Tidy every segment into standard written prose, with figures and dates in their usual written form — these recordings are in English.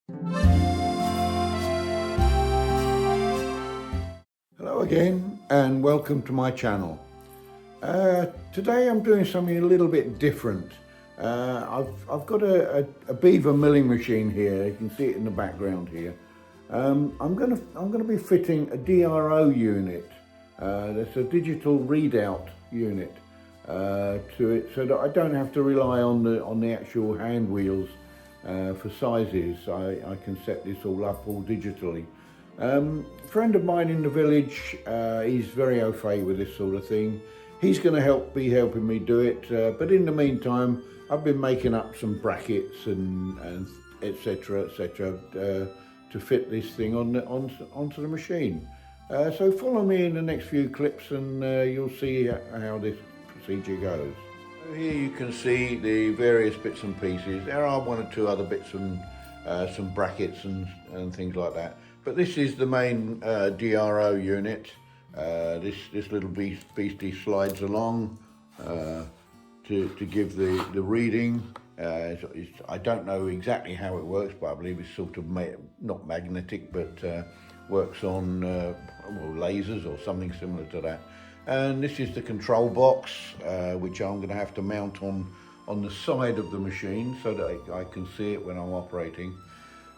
Hello again and welcome to my channel. Today I'm doing something a little bit different. I've got a beaver milling machine here. You can see it in the background here. I'm gonna be fitting a DRO unit. That's a digital readout unit to it, so that I don't have to rely on the actual hand wheels for sizes. I can set this all up all digitally. A friend of mine in the village, he's very au fait with this sort of thing. He's going to be helping me do it, but in the meantime, I've been making up some brackets and etc. To fit this thing onto the machine. So follow me in the next few clips, and you'll see how this procedure goes. So here you can see the various bits and pieces. There are one or two other bits and some brackets and things like that. But this is the main DRO unit. This little beastie slides along to give the reading. I don't know exactly how it works, but I believe it's sort of not magnetic, but works on lasers or something similar to that. And this is the control box, which I'm going to have to mount on the side of the machine so that I can see it when I'm operating.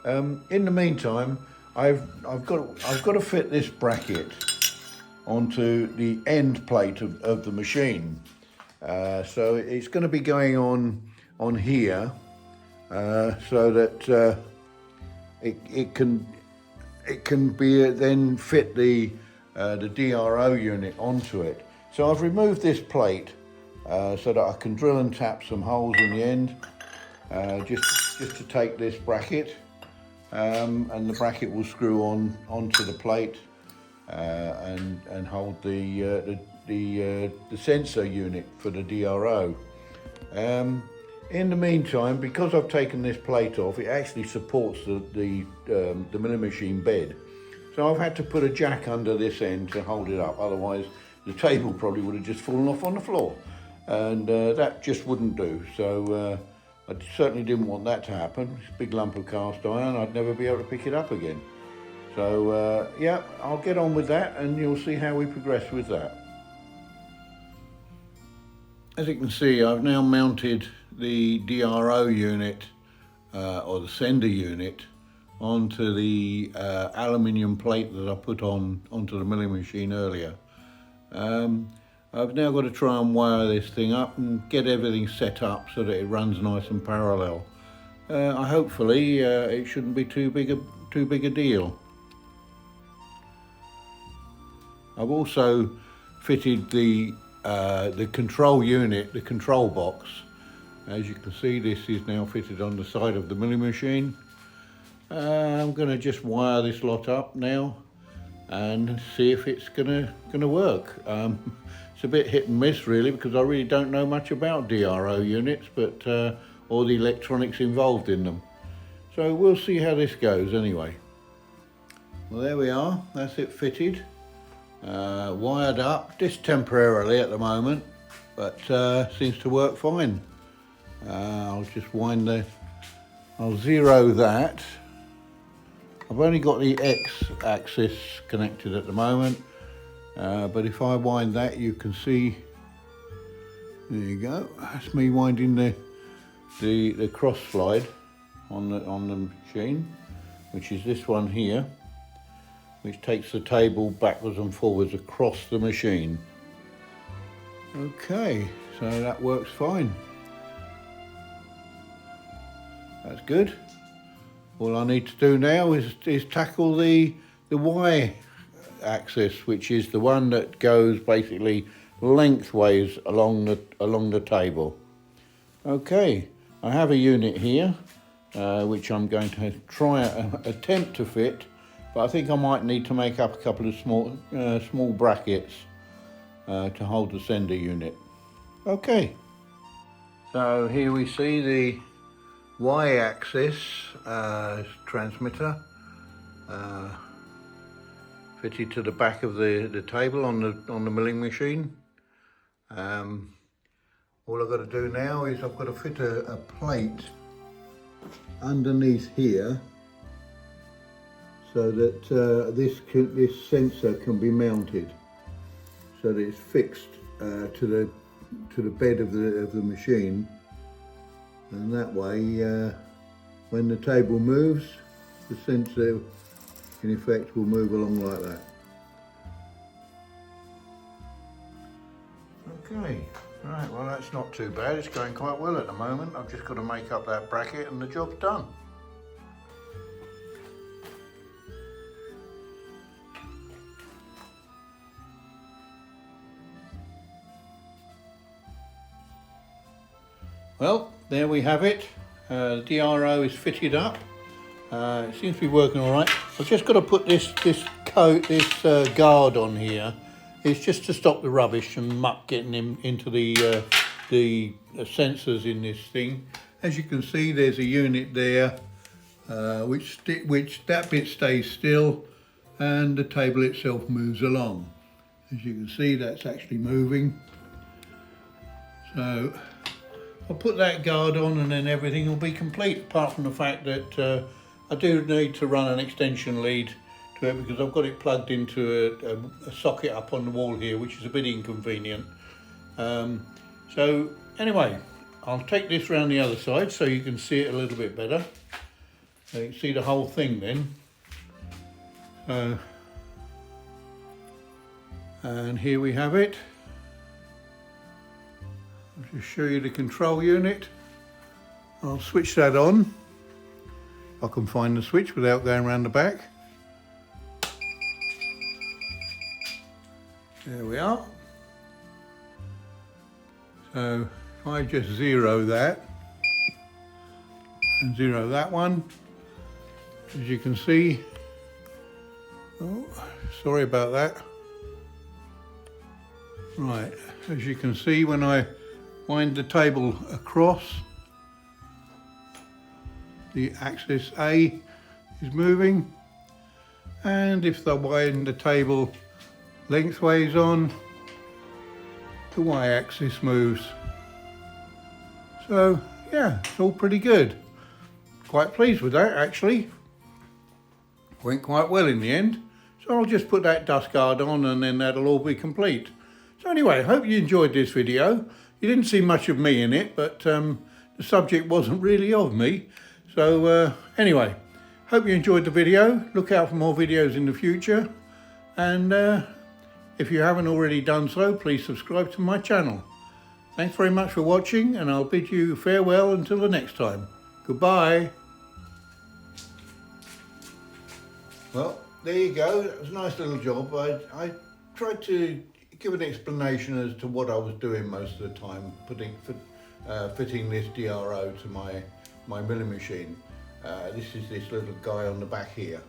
In the meantime, I've got to fit this bracket onto the end plate of the machine. So it's going to be going on here, so that it can be then fit the DRO unit onto it. So I've removed this plate so that I can drill and tap some holes in the end, just to take this bracket. And the bracket will screw onto the plate and hold the sensor unit for the DRO. In the meantime, because I've taken this plate off, it actually supports the milling machine bed. So I've had to put a jack under this end to hold it up. Otherwise, the table probably would have just fallen off on the floor, and that just wouldn't do. So. I certainly didn't want that to happen. It's a big lump of cast iron, I'd never be able to pick it up again. So yeah, I'll get on with that and you'll see how we progress with that. As you can see, I've now mounted the DRO unit, or the sender unit, onto the aluminium plate that I put onto the milling machine earlier. I've now got to try and wire this thing up and get everything set up so that it runs nice and parallel. Hopefully it shouldn't be too big a deal. I've also fitted the control unit, the control box. As you can see, this is now fitted on the side of the milling machine. I'm going to just wire this lot up now and see if it's gonna work. It's a bit hit and miss really, because I really don't know much about DRO units, but or the electronics involved in them. So we'll see how this goes anyway. Well, there we are, that's it fitted, wired up, just temporarily at the moment, but seems to work fine. I'll just I'll zero that. I've only got the X-axis connected at the moment, but if I wind that, you can see, there you go, that's me winding the cross slide on the machine, which is this one here, which takes the table backwards and forwards across the machine. Okay, so that works fine. That's good. All I need to do now is tackle the Y axis, which is the one that goes basically lengthways along the table. Okay, I have a unit here which I'm going to attempt to fit, but I think I might need to make up a couple of small brackets to hold the sender unit. Okay, so here we see the Y-axis transmitter fitted to the back of the table on the milling machine. All I've got to do now is I've got to fit a plate underneath here so that this sensor can be mounted so that it's fixed to the bed of the machine, and that way when the table moves, the sensor in effect will move along like that. Okay, right, well that's not too bad, it's going quite well at the moment. I've just got to make up that bracket and the job's done. Well, there we have it. The DRO is fitted up. It seems to be working all right. I've just got to put this guard on here. It's just to stop the rubbish and muck getting into the sensors in this thing. As you can see, there's a unit there, which that bit stays still, and the table itself moves along. As you can see, that's actually moving. So I'll put that guard on and then everything will be complete, apart from the fact that I do need to run an extension lead to it because I've got it plugged into a socket up on the wall here, which is a bit inconvenient. So anyway, I'll take this round the other side so you can see it a little bit better. So you can see the whole thing then. And here we have it. I'll just show you the control unit. I'll switch that on. I can find the switch without going around the back. There we are. So if I just zero that and zero that one, as you can see, oh, sorry about that. Right, as you can see, when I wind the table across, the axis A is moving, and if I wind the table lengthways on, the y-axis moves. So yeah, it's all pretty good. Quite pleased with that actually. Went quite well in the end. So I'll just put that dust guard on and then that'll all be complete. So anyway, I hope you enjoyed this video. You didn't see much of me in it, but the subject wasn't really of me. So anyway, hope you enjoyed the video. Look out for more videos in the future. And if you haven't already done so, please subscribe to my channel. Thanks very much for watching, and I'll bid you farewell until the next time. Goodbye. Well, there you go. That was a nice little job. I tried to give an explanation as to what I was doing most of the time, fitting this DRO to my milling machine. This is this little guy on the back here.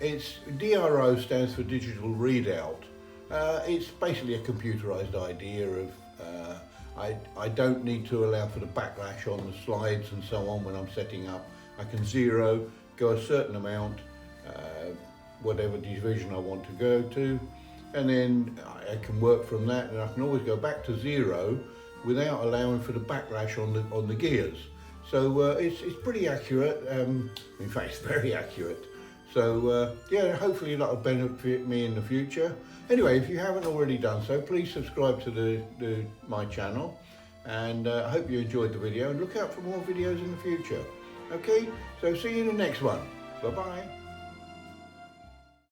It's DRO stands for digital readout. It's basically a computerized idea of I don't need to allow for the backlash on the slides and so on when I'm setting up. I can zero, go a certain amount, whatever division I want to go to, and then I can work from that, and I can always go back to zero without allowing for the backlash on the gears. So it's pretty accurate. In fact, it's very accurate. So yeah, hopefully that'll benefit me in the future. Anyway, if you haven't already done so, please subscribe to my channel, and I hope you enjoyed the video, and look out for more videos in the future. Okay, so see you in the next one. Bye bye.